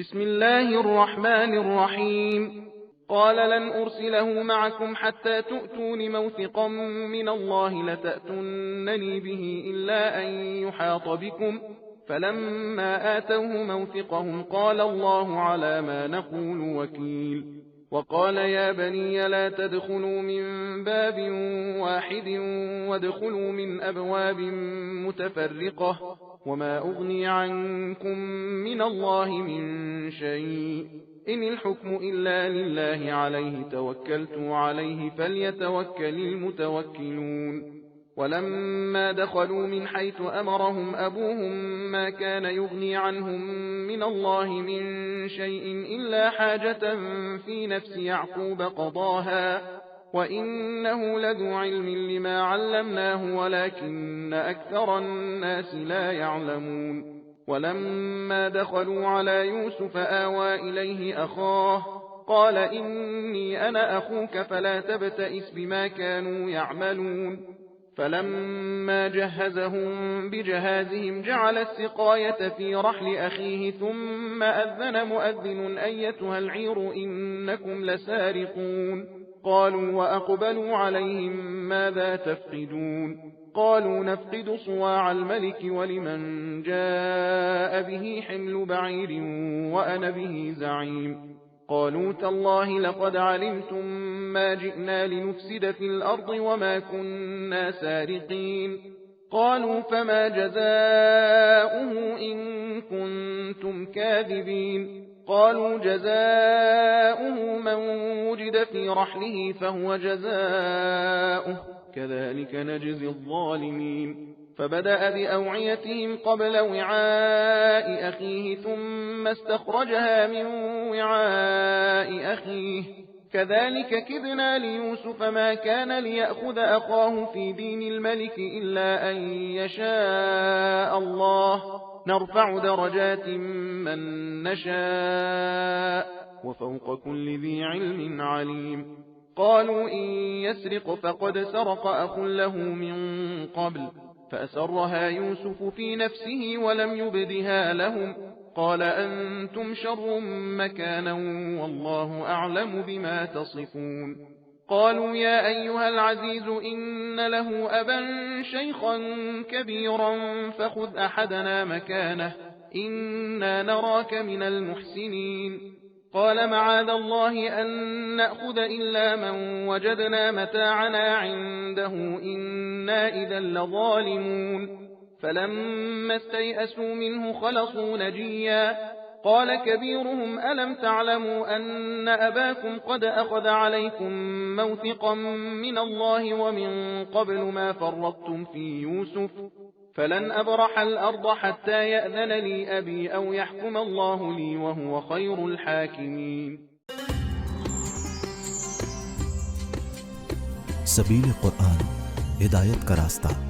بسم الله الرحمن الرحيم. قال لن أرسله معكم حتى تؤتون موثقا من الله لتأتونني به إلا أن يحاط بكم. فلما آتوه موثقهم قال الله على ما نقول وكيل. وقال يا بني لا تدخلوا من باب واحد وادخلوا من أبواب متفرقة وما أغني عنكم من الله من شيء إن الحكم إلا لله عليه توكلت عليه فليتوكل المتوكلون. ولما دخلوا من حيث أمرهم أبوهم ما كان يغني عنهم من الله من شيء إلا حاجة في نفس يعقوب قضاها وإنه لذو علم لما علمناه ولكن أكثر الناس لا يعلمون. ولما دخلوا على يوسف آوى إليه أخاه قال إني أنا أخوك فلا تبتئس بما كانوا يعملون. فلما جهزهم بجهازهم جعل السقاية في رحل أخيه ثم أذن مؤذن أيتها العير إنكم لسارقون. قالوا وأقبلوا عليهم ماذا تفقدون؟ قالوا نفقد صواع الملك ولمن جاء به حمل بعير وأنا به زعيم. قالوا تالله لقد علمتم ما جئنا لنفسد في الأرض وما كنا سارقين. قالوا فما جزاؤه إن كنتم كاذبين؟ قالوا جزاؤه من وجد في رحله فهو جزاؤه كذلك نجزي الظالمين. فبدأ بأوعيتهم قبل وعاء أخيه ثم استخرجها من وعاء أخيه كذلك كدنا ليوسف ما كان ليأخذ أخاه في دين الملك إلا أن يشاء الله نرفع درجات من نشاء وفوق كل ذي علم عليم. قالوا إن يسرق فقد سرق أخ له من قبل فأسرها يوسف في نفسه ولم يبدها لهم قال أنتم شر مكانا والله أعلم بما تصفون. قالوا يا أيها العزيز إن له أبا شيخا كبيرا فخذ أحدنا مكانه إنا نراك من المحسنين. قال معاذ الله أن نأخذ إلا من وجدنا متاعنا عنده إنا إذا لظالمون. فلما استيئسوا منه خلصوا نجيا. قال كبيرهم ألم تعلموا أن أباكم قد أخذ عليكم موثقا من الله ومن قبل ما فرطتم في يوسف فلن أبرح الأرض حتى يأذن لي أبي أو يحكم الله لي وهو خير الحاكمين. सबील कुरान हिदायत का रास्ता।